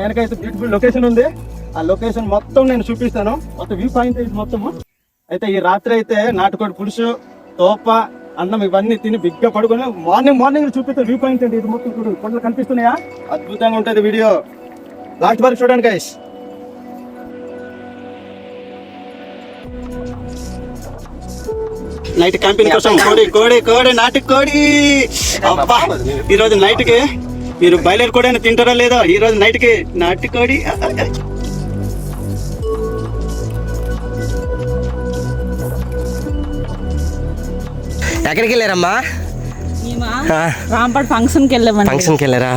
వెనక అయితే beautiful location ఉంది. ఆ లొకేషన్ మొత్తం నేను చూపిస్తాను. మొత్తం వ్యూ పాయింట్ ఇది మొత్తము. అయితే ఈ రాత్రి అయితే నాటుకోడి పులుసు, తోప, అన్నం ఇవన్నీ తిని బిగ్గా పడుకొని మార్నింగ్ చూపిస్తే వ్యూ పాయింట్ అండి. ఇది మొత్తం చూడు, కొండలు కనిపిస్తున్నాయా? అద్భుతంగా ఉంటుంది వీడియో. లాస్ట్ వరకు చూడండి గైస్. నైట్ క్యాంపింగ్ కోసం కోడి నాటుకోడి. అబ్బా, ఈరోజు నైట్ కి మీరు బయలుదేరి కోడి తింటారా లేదా? ఈ రోజు నైట్ కి నాటుకోడి. ఎక్కడికి వెళ్ళారమ్మా? రాంపడ్ ఫంక్షన్కి వెళ్ళామండి. ఫంక్షన్కి వెళ్ళారా?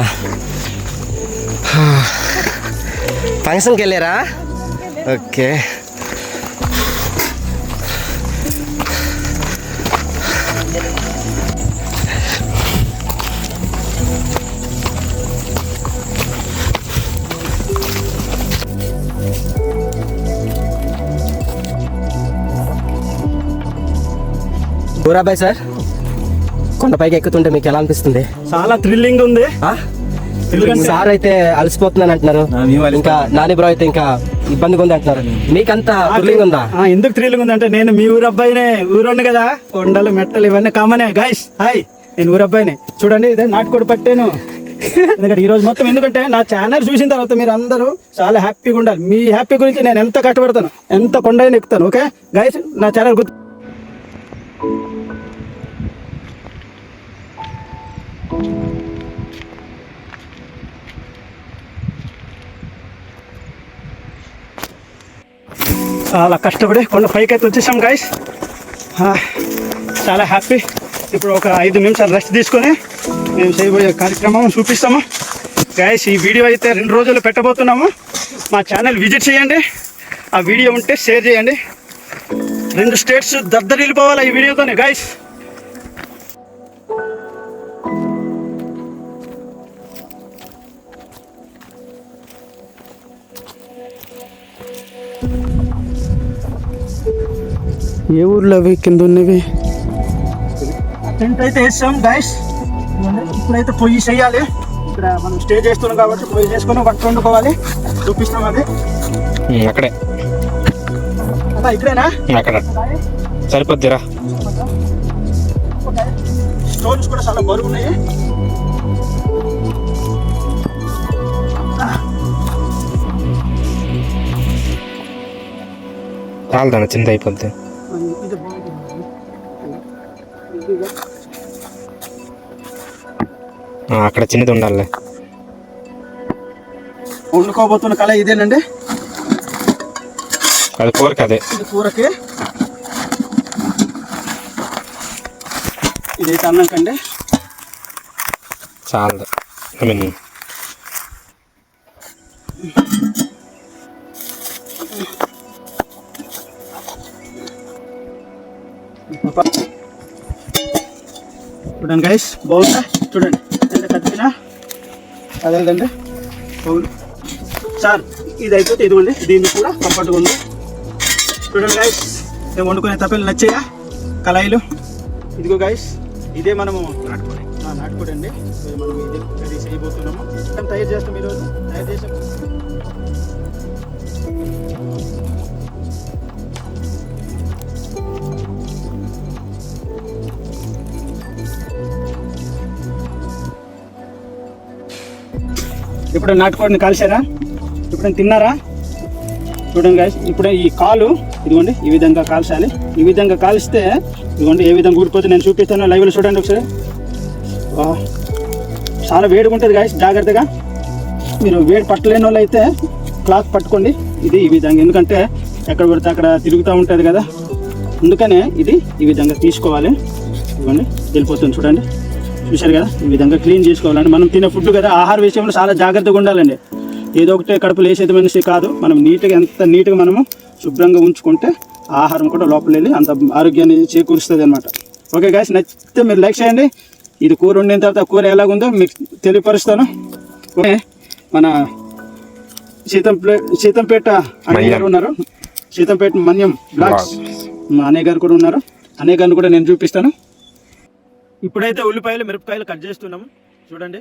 ఫంక్షన్కి వెళ్ళారా? ఓకే. ఊరాబాయ్ సార్, కొండపైకి ఎక్కుతుంటే మీకు ఎలా అనిపిస్తుంది? చాలా థ్రిల్లింగ్ ఉంది. సార్ అయితే అలసిపోతున్నాను అంటున్నారు, ఇంకా నాని బ్రో అయితే ఇంకా ఇబ్బందిగా ఉంది అంటున్నారు. మీకంతా థ్రిల్లింగ్ ఉందా? ఎందుకు థ్రిల్లింగ్ ఉంది అంటే నేను మీ ఊరు అబ్బాయినే. ఊరుండి కదా, కొండలు మెట్టలు ఇవన్నీ కామనే. గైస్ హాయ్, నేను ఊరు అబ్బాయినే. చూడండి, ఇదే నాటుకోడి పట్టాను. ఎందుకంటే ఈ రోజు మొత్తం, ఎందుకంటే నా ఛానల్ చూసిన తర్వాత మీరు అందరూ చాలా హ్యాపీగా ఉండాలి. మీ హ్యాపీ గురించి నేను ఎంత కష్టపడతాను, ఎంత కొండ అయినా ఎక్కుతాను. ఓకే గైస్, నా ఛానల్ గుర్తు. చాలా కష్టపడి కొండ పైకి అయితే వచ్చేసాం గైస్. చాలా హ్యాపీ. ఇప్పుడు ఒక 5 నిమిషాలు రెస్ట్ తీసుకొని మేము చేయబోయే కార్యక్రమం చూపిస్తాము గైస్. ఈ వీడియో అయితే 2 రోజులు పెట్టబోతున్నాము. మా ఛానల్ విజిట్ చేయండి. ఆ వీడియో ఉంటే షేర్ చేయండి. 2 స్టేట్స్ దద్దరిల్లిపోవాలి ఈ వీడియోతోనే గైస్. ఏ ఊర్లో అవి కింద ఉన్నవి? టెంట్ అయితే వేసాం గైస్. ఇప్పుడైతే పొయ్యి చేయాలి. ఇక్కడ మనం స్టే చేస్తున్నాం కాబట్టి పొయ్యి చేసుకొని వంట వండుకోవాలి. చూపిస్తాం అది అక్కడే. ఇక్కడేనా? అక్కడ సరిపోద్దిరా. స్టోన్స్ కూడా చాలా బరువు ఉన్నాయి. చాలదా? చింత అయిపోద్ది. అక్కడ చిన్నది ఉండాలి. వండుకోబోతున్న కళ ఇదేనండి. అది కూరకి. అదే కూరకి. ఇదైతే అన్నం కండి. చాలదు. చూడండి గైస్, బాగుందా? చూడండి ఎంత కత్తినా అదేంటండి బాగుంది సార్. ఇది అయిపోతే ఇదిగోండి, దీన్ని కూడా కంఫర్ట్గా ఉంది. చూడండి గైస్, మేము వండుకునే తప్పలు నచ్చాయా కళాయిలు? ఇదిగో గైస్, ఇదే మనము నాటుకోడి అండి. మనం ఇదే రెడీ చేయబోతున్నాము. తయారు చేస్తాం ఈరోజు. తయారు చేసాం. ఇప్పుడు నాటుకోడిని కాల్చారా? ఇప్పుడు తిన్నారా? చూడండి గైస్, ఇప్పుడే ఈ కాలు ఇదిగోండి ఈ విధంగా కాల్చాలి. ఈ విధంగా కాల్స్తే ఇదిగోండి ఏ విధంగా ఊడిపోతే నేను చూపిస్తాను. లైవ్లో చూడండి ఒకసారి. చాలా వేడిగా ఉంటుంది గైస్. జాగ్రత్తగా మీరు వేడి పట్టలేని వాళ్ళు అయితే క్లాత్ పట్టుకోండి. ఇది ఈ విధంగా, ఎందుకంటే ఎక్కడ పడితే అక్కడ తిరుగుతూ ఉంటుంది కదా, అందుకనే ఇది ఈ విధంగా తీసుకోవాలి. ఇదిగోండి వెళ్ళిపోతుంది చూడండి. చూశారు కదా, ఈ విధంగా క్లీన్ చేసుకోవాలండి. మనం తినే ఫుడ్ కదా, ఆహార విషయంలో చాలా జాగ్రత్తగా ఉండాలండి. ఏదో ఒకటే కడుపులో వేసేది మనిషి కాదు. మనం నీట్గా, ఎంత నీట్గా మనము శుభ్రంగా ఉంచుకుంటే ఆహారం కూడా లోపల వెళ్ళి అంత ఆరోగ్యాన్ని చేకూరుస్తుంది అనమాట. ఓకే గైస్, నచ్చితే మీరు లైక్ చేయండి. ఇది కూర వండిన తర్వాత కూర ఎలాగుందో మీకు తెలియపరుస్తాను. ఓకే, మన సీతంపేట అన్నయ్య గారు ఉన్నారు. సీతంపేట మన్యం బ్లాగ్స్ మా అన్నయ్య గారు కూడా ఉన్నారు. అన్నయ్య గారిని కూడా నేను చూపిస్తాను. ఇప్పుడైతే ఉల్లిపాయలు మిరపకాయలు కట్ చేస్తున్నాము. చూడండి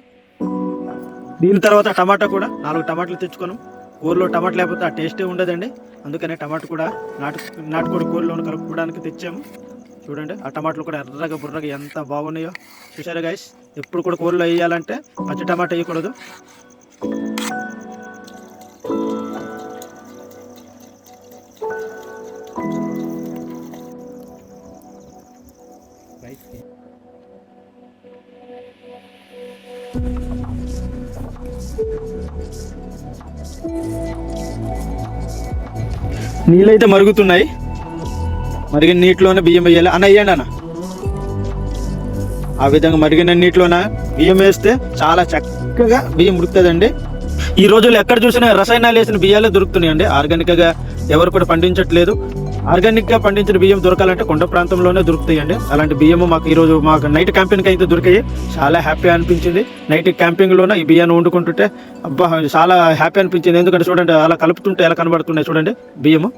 దీని తర్వాత టమాటా కూడా 4 టమాటాలు తెచ్చుకున్నాం. కూరలో టమాటా లేకపోతే ఆ టేస్టే ఉండదండి. అందుకనే టమాటా కూడా నాటుకోడి కూరలో కలుపుకోవడానికి తెచ్చాము. చూడండి ఆ టమాటాలు కూడా ఎర్రగా బుర్రగా ఎంత బాగున్నాయో చూసారా గైస్. ఎప్పుడు కూడా కూరలో వేయాలంటే పచ్చి టమాటా వేయకూడదు. నీళ్ళైతే మరుగుతున్నాయి. మరిగిన నీటిలోనే బియ్యం వేయాలి అన్న. వేయండి అన్న. ఆ విధంగా మరిగిన నీటిలోన బియ్యం వేస్తే చాలా చక్కగా బియ్యం ఉడుకుతుందండి. ఈ రోజుల్లో ఎక్కడ చూసినా రసాయనాలు వేసిన బియ్యాలే దొరుకుతున్నాయండి. ఆర్గానిక్గా ఎవరు కూడా పండించట్లేదు. ఆర్గానిక్గా పండించిన బియ్యం దొరకాలంటే కొండ ప్రాంతంలోనే దొరుకుతాయండి. అలాంటి బియ్యము ఈరోజు మాకు నైట్ క్యాంపింగ్కి అయితే దొరికాయి. చాలా హ్యాపీ అనిపించింది. నైట్ క్యాంపింగ్లోనే ఈ బియ్యాన్ని వండుకుంటుంటే అబ్బా చాలా హ్యాపీ అనిపించింది. ఎందుకంటే చూడండి అలా కలుపుతుంటే ఎలా కనబడుతున్నాయి చూడండి బియ్యము.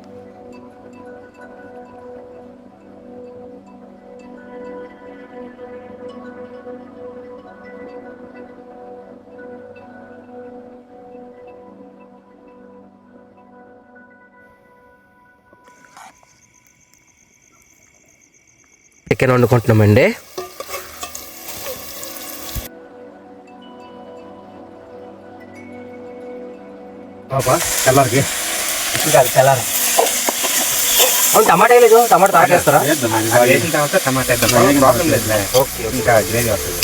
చికెన్ వండుకుంటున్నామండి. చల్లారికి చల్లారా. అవును టమాటా లేదు, టమాటా తాగేస్తారా? వేసిన తర్వాత టమాటా వేద్దాం. ప్రాబ్లం లేదు. ఇంకా గ్రేవీ వస్తుంది.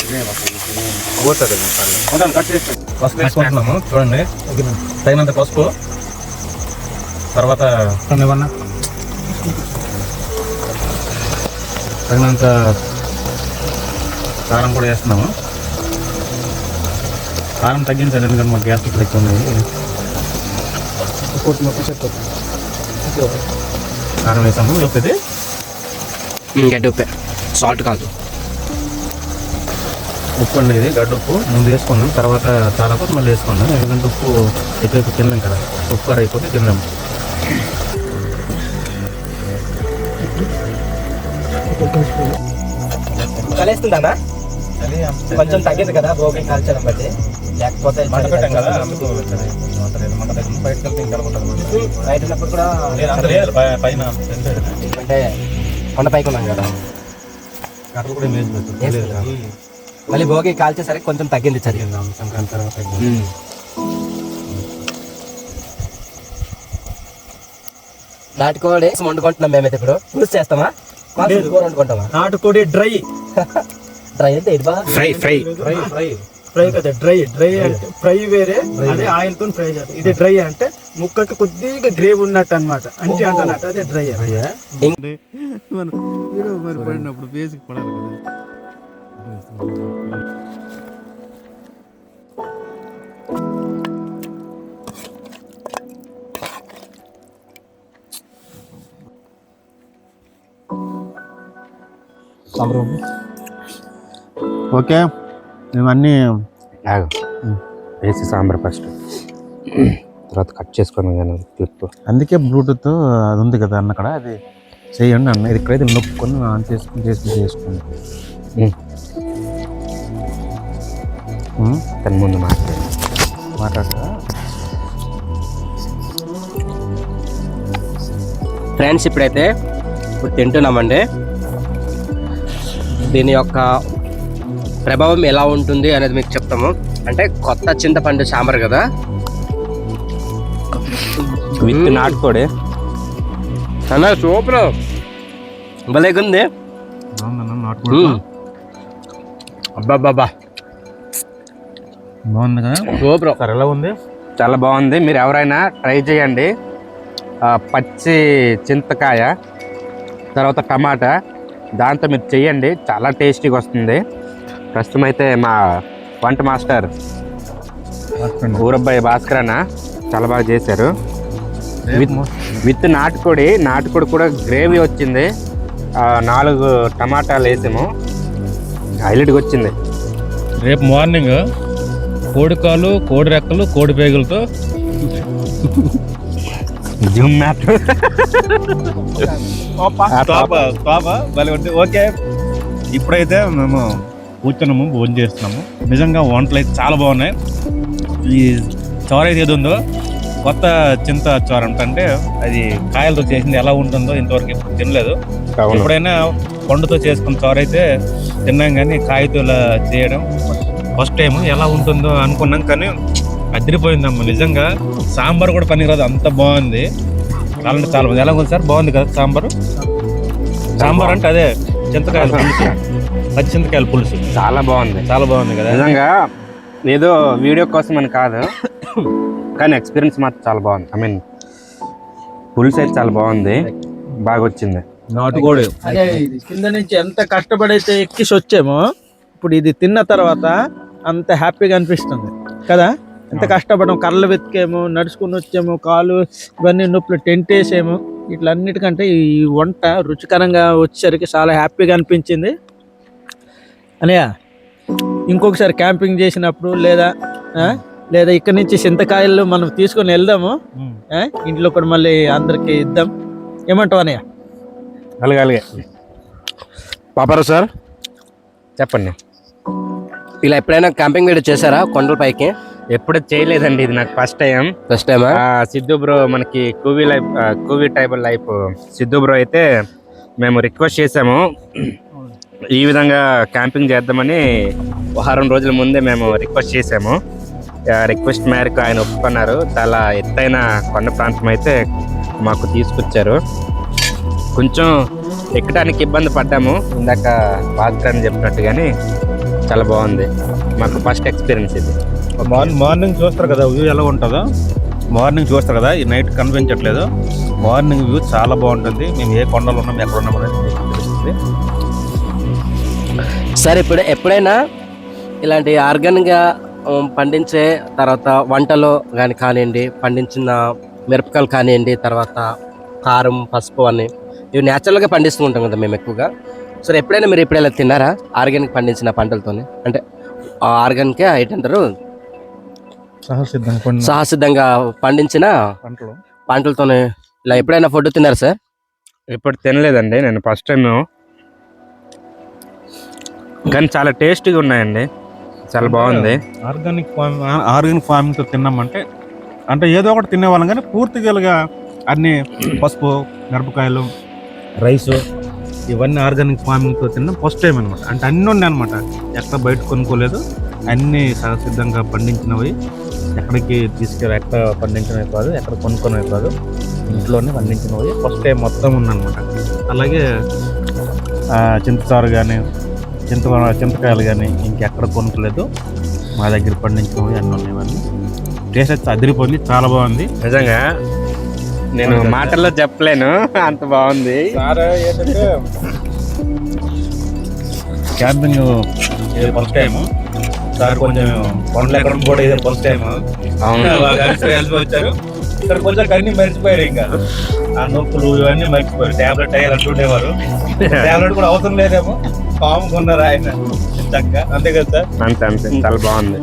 పసుపు వేసుకుంటున్నాము. చూడండి తగినంత పసుపు, తర్వాత తగినంత కారం కూడా వేస్తున్నాము. కారం తగ్గించాలి ఎందుకంటే మాకు గ్యాస్ ఎక్కువ ఉన్నాయి. కారం వేసాము. ఉప్పు గడ్డి ఉప్పే, సాల్ట్ కాదు. ఉప్పు అనేది గడ్డ ఉప్పు ముందు వేసుకున్నాం. తర్వాత చాలా కోసం మళ్ళీ వేసుకున్నాం. ఎందుకంటే ఉప్పు ఎక్కువ తినలేం కదా. ఉప్పు కారం అయిపోతే తినలేము. కలిస్తుందా? కొంచెం తగ్గింది కదా భోగి కాల్చడం బట్టి. లేకపోతే మంట పెట్టాం కదా అందుకు మంట తగ్గింది. బయటకు వెళ్తే ఇంకా బయట ఉన్నప్పుడు కూడా పైన అంటే కొండ పైకి ఉన్నాం కదా. అక్కడ కూడా ఇమేజ్ మళ్ళీ భోగి కాల్చేసరికి కొంచెం తగ్గింది చలి. సంక్రాంతి తర్వాత నాటుకోడి వండుకుంటున్నాం మేమైతే. ఇప్పుడు పులుసు చేస్తామా, కూర వండుకుంటామా? నాటుకోడి డ్రై డ్రై అంటే ఇది బాగా ఫ్రై ఫ్రై ఫ్రై కదా. డ్రై అంటే ఫ్రై వేరే, అదే ఆయిల్ తో ఫ్రై చేస్తారు. ఇది డ్రై అంటే ముక్కకి కొద్దిగా గ్రేవీ ఉన్నట్టు అనమాట. అంటే అంటున్నట్టు అదే డ్రై. పడినప్పుడు బేసిక్ పడాలి కదా. ఓకే ఇవన్నీ వేసి సాంబార్ ఫస్ట్, తర్వాత కట్ చేసుకొని క్లిప్. అందుకే బ్లూటూత్ అది ఉంది కదా అన్న, అక్కడ అది చేయండి అన్న. ఇది ఇక్కడైతే నొక్కుని ఆన్ చేసుకుని చేసుకోండి. తన ముందు మాట్లాడతా. ఫ్రెండ్స్ ఇప్పుడు తింటున్నామండి. దీని యొక్క ప్రభావం ఎలా ఉంటుంది అనేది మీకు చెప్తాము. అంటే కొత్త చింతపండు సాంబార్ కదా, విత్ నాటుకోడి. అన్న సూపర్, భలేగుంది. అబ్బాబ్బా బాగుంది కదా, సూపర్. సరే ఎలా ఉంది? చాలా బాగుంది. మీరు ఎవరైనా ట్రై చేయండి. పచ్చి చింతకాయ తర్వాత టమాటా దాంతో మీరు చెయ్యండి, చాలా టేస్టీగా వస్తుంది. ప్రస్తుతం అయితే మా వంట మాస్టర్ ఊరబ్బాయి భాస్కర్ అన్న చాలా బాగా చేశారు. విత్ నాటుకోడి కూడా గ్రేవీ వచ్చింది. 4 టమాటాలు వేసాము, హైలైట్గా వచ్చింది. రేపు మార్నింగ్ కోడి కాలు, కోడి రెక్కలు, కోడి పేగులతో జిమ్ మ్యాట్. ఓకే, ఇప్పుడైతే మేము కూర్చున్నాము, భోజనం చేస్తున్నాము. నిజంగా వంటలు అయితే చాలా బాగున్నాయి. ఈ చోర ఏది ఉందో కొత్త చింత చోర అంటే అది కాయలతో చేసింది ఎలా ఉంటుందో ఇంతవరకు ఎప్పుడు తినలేదు. అవును. ఎప్పుడైనా పండుతో చేసుకున్న చోర అయితే తిన్నాం, కానీ కాయతో ఇలా చేయడం ఫస్ట్ టైం. ఎలా ఉంటుందో అనుకున్నాం, కానీ అదిరిపోయిందమ్మా నిజంగా. సాంబార్ కూడా పనికిరాదు, అంత బాగుంది. చాలా అంటే చాలా బాగుంది. ఎలా ఉంది సార్? బాగుంది కదా సాంబారు? సాంబార్ అంటే అదే చింతకాయల పులుసు, పచ్చి చింతకాయల పులుసు. చాలా బాగుంది, చాలా బాగుంది కదా. నిజంగా ఏదో వీడియో కోసం అని కాదు, కానీ ఎక్స్పీరియన్స్ మాత్రం చాలా బాగుంది. ఐ మీన్ పులుసు అయితే చాలా బాగుంది, బాగా వచ్చింది. నాటుకోడి అదే ఇది కింద నుంచి ఎంత కష్టపడైతే ఎక్కిసి వచ్చామో ఇప్పుడు ఇది తిన్న తర్వాత అంత హ్యాపీగా అనిపిస్తుంది కదా. ఎంత కష్టపడము, కర్రలు వెతికేమో, నడుచుకుని వచ్చాము, కాలు ఇవన్నీ నొప్పులు, టెంట్ వేసాము, ఇట్లన్నిటికంటే ఈ వంట రుచికరంగా వచ్చేసరికి చాలా హ్యాపీగా అనిపించింది. అనయ్య ఇంకొకసారి క్యాంపింగ్ చేసినప్పుడు లేదా ఇక్కడి నుంచి చింతకాయలు మనం తీసుకొని వెళ్దాము, ఇంట్లో కూడా మళ్ళీ అందరికి ఇద్దాం. ఏమంటావు అనయ్య? అలాగే పాపారావు సార్ చెప్పండి. ఇలా ఎప్పుడైనా క్యాంపింగ్ వీడియో చేశారా కొండల పైకి? ఎప్పుడు చేయలేదండి, ఇది నాకు ఫస్ట్ టైం. ఫస్ట్ టైమా? సిద్ధు బ్రో మనకి కూవీ టైబుల్ లైఫ్ సిద్ధు బ్రో అయితే మేము రిక్వెస్ట్ చేసాము ఈ విధంగా క్యాంపింగ్ చేద్దామని. వారం రోజుల ముందే మేము రిక్వెస్ట్ చేసాము. రిక్వెస్ట్ మేరకు ఆయన ఒప్పుకున్నారు. చాలా ఎత్తైన కొండ ప్రాంతం అయితే మాకు తీసుకొచ్చారు. కొంచెం ఎక్కడానికి ఇబ్బంది పడ్డాము, ఇందాక భాస్కర్ అని చెప్పినట్టు, కానీ చాలా బాగుంది. మాకు ఫస్ట్ ఎక్స్పీరియన్స్ ఇది. మార్నింగ్ చూస్తారు కదా వ్యూ ఎలా ఉంటుందో, మార్నింగ్ చూస్తారు కదా, ఈ నైట్ కనిపించట్లేదు. మార్నింగ్ వ్యూ చాలా బాగుంటుంది. మేము ఏ కొండలు ఉన్నాం, ఎక్కడ ఉన్నాం అనేది మీకు తెలుస్తుంది. సరే, ఎప్పుడైనా ఇలాంటి ఆర్గానిక్గా పండించే తర్వాత వంటలో కానీ కానివ్వండి, పండించిన మిరపకాయలు కానివ్వండి, తర్వాత కారం, పసుపు అని ఇవి న్యాచురల్గా పండిస్తూ ఉంటాం కదా మేము ఎక్కువగా. సరే, ఎప్పుడైనా మీరు ఎప్పుడైనా తిన్నారా ఆర్గానిక్ పండించిన పంటలతోనే? అంటే ఆర్గానికే ఏంటంటారు, సహసిద్ధంగా పండించిన పంటలతోనే ఇలా ఎప్పుడైనా ఫుడ్ తిన్నారా సార్? ఇప్పుడు తినలేదండి, నేను ఫస్ట్ టైం. కానీ చాలా టేస్టీగా ఉన్నాయండి, చాలా బాగుంది. ఆర్గానిక్ ఫార్మింగ్తో తిన్నామంటే అంటే ఏదో ఒకటి తినేవాళ్ళం, కానీ పూర్తిగా అన్ని పసుపు, మిరపకాయలు, రైసు ఇవన్నీ ఆర్గానిక్ ఫార్మింగ్తో తిన్నాం ఫస్ట్ టైం అనమాట. అంటే అన్నీ ఉన్నాయి అనమాట, ఎక్కడ బయట కొనుక్కోలేదు, అన్నీ సహసిద్ధంగా పండించినవి. ఎక్కడికి ఎక్కడ పండించినవి కాదు, ఎక్కడ కొనుక్కునేవి కాదు, ఇంట్లోనే పండించినవి ఫస్ట్ టైం మొత్తం ఉందన్నమాట. అలాగే చింతచారు కానీ చింతకాయలు కానీ ఇంకెక్కడ కొనుక్కోలేదు, మా దగ్గర పండించినవి అన్నీ ఉన్నాయి. టేస్ట్ అయితే అదిరిపోయింది, చాలా బాగుంది నిజంగా. నేను మాటల్లో చెప్పలేను, అంత బాగుంది. ఏంటంటే క్యాంపింగ్ ఫస్ట్ టైం సార్, కొంచెం కొండలు ఎక్కడం కూడా ఇదే ఫస్ట్ టైం. వచ్చారు ఇక్కడ కొంచెం అన్ని మర్చిపోయారు, ఇంకా ఆ నొప్పులు ఇవన్నీ మర్చిపోయారు. టాబ్లెట్ అయ్యారు అంటుండేవారు, టాబ్లెట్ కూడా అవసరం లేదేమో, కాముకున్నారు ఆయన చక్కగా. అంతే కదా సార్? అంతే అంతే, చాలా బాగుంది.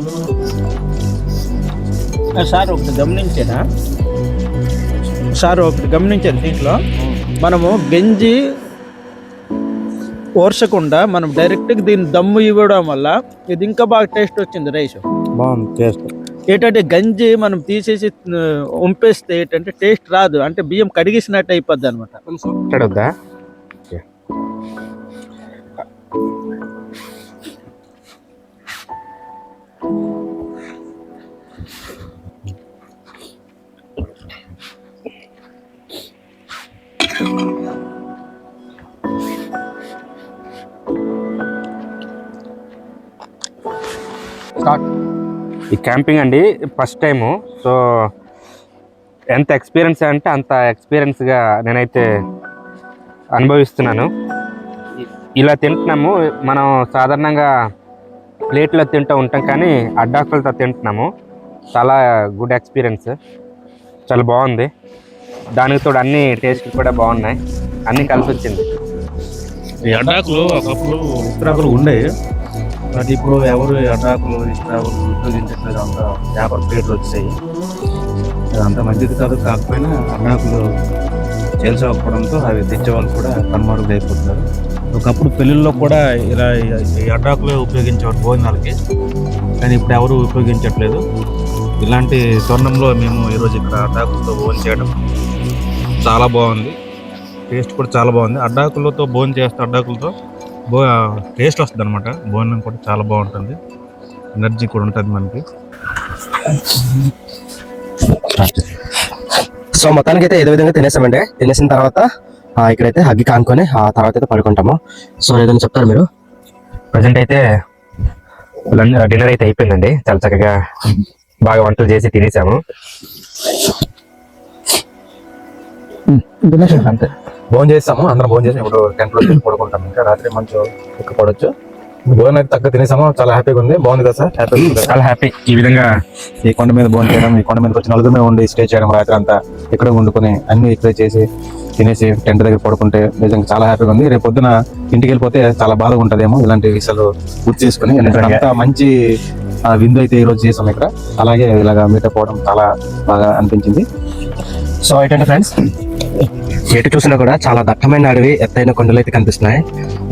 సార్ ఒకటి గమనించారు దీంట్లో మనము గంజి ఓర్చకుండా మనం డైరెక్ట్గా దీన్ని దమ్ము ఇవ్వడం వల్ల ఇది ఇంకా బాగా టేస్ట్ వచ్చింది. రైస్ బాగుంది టేస్ట్. ఏంటంటే గంజి మనం తీసేసి వంపేస్తే ఏంటంటే టేస్ట్ రాదు, అంటే బియ్యం కడిగేసినట్టు అయిపోద్ది అనమాట. ఈ క్యాంపింగ్ అండి ఫస్ట్ టైము. సో ఎంత ఎక్స్పీరియన్స్ అంటే అంత ఎక్స్పీరియన్స్గా నేనైతే అనుభవిస్తున్నాను. ఇలా తింటున్నాము, మనం సాధారణంగా ప్లేట్లో తింటూ ఉంటాం, కానీ అడ్డాకులతో తింటున్నాము. చాలా గుడ్ ఎక్స్పీరియన్స్, చాలా బాగుంది. దానికి తోడు అన్ని టేస్ట్ కూడా బాగున్నాయి, అన్నీ కలిసి వచ్చింది. ఈ అడ్డాకులు ఒకప్పుడు ఇస్త్రాకులు ఉండేవి, బట్ ఇప్పుడు ఎవరు అడ్డాకులు ఇస్త్రాకులు ఉపయోగించట్లేదు. అంతా పేపర్ ప్లేట్లు వచ్చాయి, అదంతా మంచిది కాదు. కాకపోయినా అడ్డాకులు చేల్చకపోవడంతో అవి తెచ్చేవాళ్ళు కూడా కనుమరుగు అయిపోతున్నారు. సో ఒకప్పుడు పెళ్ళిళ్ళలో కూడా ఇలా ఈ అడ్డాకులే ఉపయోగించేవారు భోజనాలకి, కానీ ఇప్పుడు ఎవరు ఉపయోగించట్లేదు. ఇలాంటి తరుణంలో మేము ఈరోజు ఇక్కడ అడ్డాకులతో భోజనం చేయడం చాలా బాగుంది. టేస్ట్ కూడా చాలా బాగుంది. అడ్డాకులతో భోజనం చేస్తే అడ్డాకులతో టేస్ట్ వస్తుంది అనమాట. భోజనం కూడా చాలా బాగుంటుంది, ఎనర్జీ కూడా ఉంటుంది మనకి. సో మొత్తానికి అయితే ఏదో విధంగా తినేసామండి. తినేసిన తర్వాత ఇక్కడైతే హగ్గి కానుకొని ఆ తర్వాత అయితే పడుకుంటాము. సో ఏదైనా చెప్తారు మీరు? ప్రజెంట్ అయితే డిన్నర్ అయితే అయిపోయిందండి. చాలా చక్కగా బాగా వంటలు చేసి తినేసాము. అంతే, భోజనం చేస్తాము, అందరం భోజనం చేసి ఇప్పుడు టెంట్లో పడుకుంటాం. ఇంకా రాత్రి మంచి ఎక్క పడవచ్చు. భోజనం అయితే తగ్గ తినేసాము, చాలా హ్యాపీగా ఉంది. బాగుంది కదా సార్? హ్యాపీగా, చాలా హ్యాపీ. ఈ విధంగా ఈ కొండ మీద భోజనం చేయడం, ఈ కొండ మీదకి వచ్చి నలుగురు ఉండి స్టే చేయడం, రాత్రి అంతా ఇక్కడ వండుకొని అన్ని ఇక్కడ చేసి తినేసి టెంట్ దగ్గర పడుకుంటే నిజంగా చాలా హ్యాపీగా ఉంది. రేపు పొద్దున ఇంటికి వెళ్ళిపోతే చాలా బాధగా ఉంటుందేమో ఇలాంటి విషయాలు గుర్తు చేసుకుని. అంతా మంచి విందు అయితే ఈ రోజు చేసాం ఇక్కడ. అలాగే ఇలాగా మీట్ పోవడం చాలా బాగా అనిపించింది. సో ఏంటంటే ఫ్రెండ్స్, ఎటు చూసినా కూడా చాలా దట్టమైన అడవి, ఎత్తైన కొండలు అయితే కనిపిస్తున్నాయి.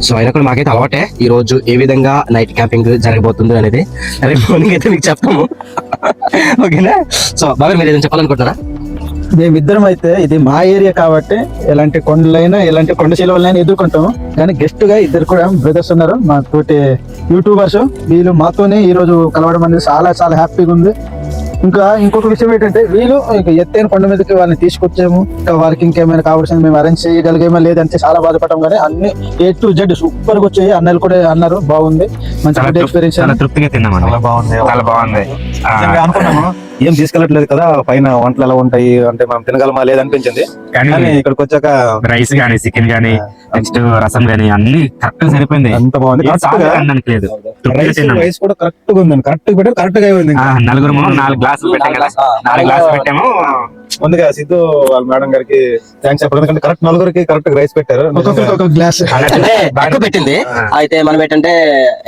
సో అయినా కూడా మాకైతే అలవాటే ఈ రోజు ఏ విధంగా నైట్ క్యాంపింగ్ జరగబోతుంది అనేది రేపు మార్నింగ్ అయితే మీకు చెప్తాము. ఓకేనా? సో బాగా మీరు ఏదైనా చెప్పాలనుకుంటారా? మేమిద్దరం అయితే ఇది మా ఏరియా కాబట్టి ఎలాంటి కొండలైనా ఎలాంటి కొండ శిలవలైనా ఎదుర్కొంటాము. కానీ గెస్ట్ గా ఇద్దరు కూడా బ్రదర్స్ ఉన్నారు, మా తోటి యూట్యూబర్స్. వీళ్ళు మాతోనే ఈ రోజు కలవడం అనేది చాలా చాలా హ్యాపీగా ఉంది. ఇంకా ఇంకొక విషయం ఏంటంటే వీళ్ళు ఇంకా ఎత్తైన కొండ మీదకి వాళ్ళని తీసుకొచ్చాము. ఇంకా వాళ్ళకి ఇంకేమైనా కావాల్సింది మేము అరేంజ్ చేయగలిగేమో లేదంటే చాలా బాధపడడం. కానీ అన్ని A to Z సూపర్ గా వచ్చాయి. అన్నలు కూడా అన్నారు బాగుంది, మంచి గుడ్ ఎక్స్పీరియన్స్. చాలా తృప్తిగా తిన్నామండి. చాలా బాగుంది, చాలా బాగుంది. నిజంగా అనుకున్నాము ఏం తీసుకెళ్ళట్లేదు కదా, పైన వంటలు ఎలా ఉంటాయి అంటే మనం తినగలమా లేదనిపించింది. కానీ ఇక్కడికి వచ్చాక రైస్ గానీ, చికెన్ గానీ, నెక్స్ట్ రసం గానీ అన్ని కరెక్ట్ గా సరిపోయింది. ఎంత బాగుంది. అనడానికి లేదు. తృప్తిగా తిన్నాము. రైస్ కూడా కరెక్ట్ గా ఉందండి, కరెక్ట్ గా పెట్టారు, కరెక్ట్ గా ఉంది. నలుగురు 4 గ్లాసులు పెట్టాం కదా, 4 గ్లాసులు పెట్టాము. ముందుగా సిద్ధు వాళ్ళ మేడం గారికి థ్యాంక్స్ చెప్పడం, ఎందుకంటే కరెక్ట్ నలుగురికి కరెక్ట్ రైస్ పెట్టారు. ఒక గ్లాస్ అంటే ఎక్కువ పెట్టింది. అయితే మనం ఏంటంటే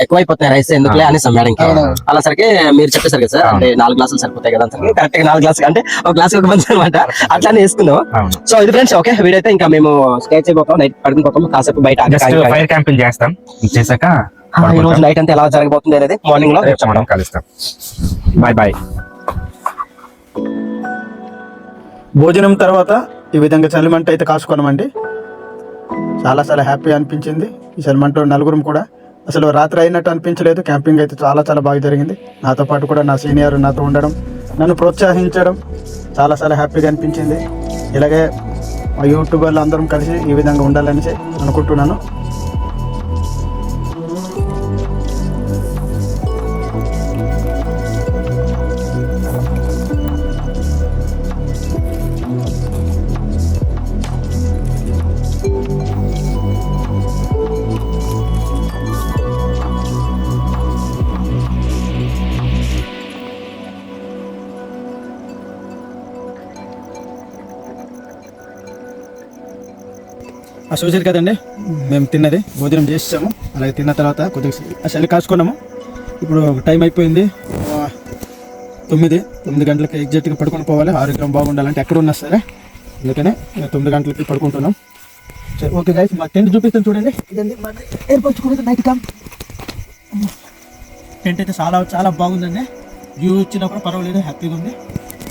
ఎక్కువైపోతున్నాయి రైస్ ఎందుకులే అని మేడంకి అలా సరికి మీరు చెప్పేసారు కదా సార్, అంటే 4 గ్లాసులు సరిపోతాయి కదా అని కరెక్ట్ గా 4 గ్లాసులు అంటే ఒక గ్లాస్ ఒక మంచి అనమాట. అట్లానే వేసుకున్నాం. సో ఇది ఫ్రెండ్స్, ఓకే వీడైతే ఇంకా మేము స్టే చేయబోతాం, నైట్ పడుకుపోతాం, కాసేపు బయట ఫైర్ క్యాంపింగ్ చేస్తాం. చేశాక ఈ రోజు నైట్ అంతా ఎలా జరగబోతుంది అనేది మార్నింగ్ లో మనం కలుస్తాం. Bye bye. భోజనం తర్వాత ఈ విధంగా చలిమంట అయితే కాసుకున్నామండి. చాలా చాలా హ్యాపీ అనిపించింది. ఈ చలిమంట నలుగురం కూడా అసలు రాత్రి అయినట్టు అనిపించలేదు. క్యాంపింగ్ అయితే చాలా చాలా బాగా జరిగింది. నాతో పాటు కూడా నా సీనియర్ నాతో ఉండడం, నన్ను ప్రోత్సహించడం చాలా చాలా హ్యాపీగా అనిపించింది. ఇలాగే మా యూట్యూబర్లు అందరం కలిసి ఈ విధంగా ఉండాలని అనుకుంటున్నాను. చూసారు కదండి, మేము తిన్నది భోజనం చేసాము. అలాగే తిన్న తర్వాత కొద్దిగా చలి కాసుకున్నాము. ఇప్పుడు టైం అయిపోయింది 9 గంటలకి ఎగ్జాక్ట్గా పడుకొని పోవాలి. ఆరోగ్యం బాగుండాలంటే ఎక్కడ ఉన్నా సరే, అందుకనే 9 గంటలకి పడుకుంటున్నాం. సరే ఓకే గైస్, మా టెంట్ చూపిస్తాను చూడండి. ఇదండి ఏర్పరచుకునేది నైట్ క్యాంప్. టెంట్ అయితే చాలా చాలా బాగుందండి. వ్యూ ఇచ్చినా కూడా పర్వాలేదు, హ్యాపీగా ఉంది.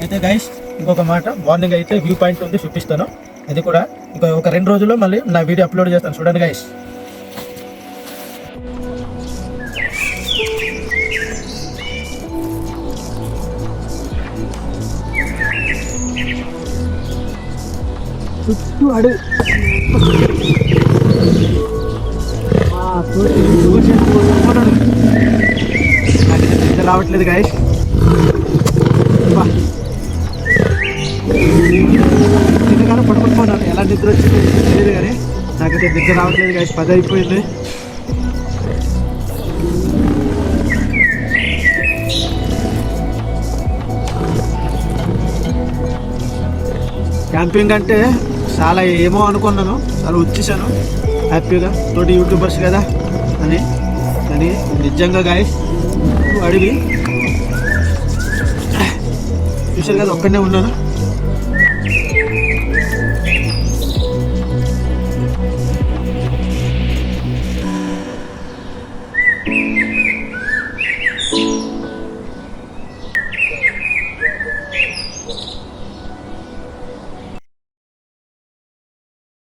అయితే గైస్ ఇంకొక మాట, మార్నింగ్ అయితే వ్యూ పాయింట్ ఉంది, చూపిస్తాను. అది కూడా ఒక 2 రోజుల్లో మళ్ళీ నా వీడియో అప్లోడ్ చేస్తాను, చూడండి గైస్. చుట్టూ అడుగు రావట్లేదు గైస్. నిజంగానే పడుకుంటున్నాను, ఎలా నిద్ర వచ్చింది తెలియదు కానీ నాకైతే నిద్ర రావట్లేదు గైస్. 10 అయిపోయింది. క్యాంపింగ్ అంటే చాలా ఏమో అనుకున్నాను, చాలా వచ్చేసాను హ్యాపీగా, తోటి యూట్యూబర్స్ కదా అని. కానీ నిజంగా గాయస్ అడిగి చూసారు కదా, ఒక్కడనే ఉన్నాను.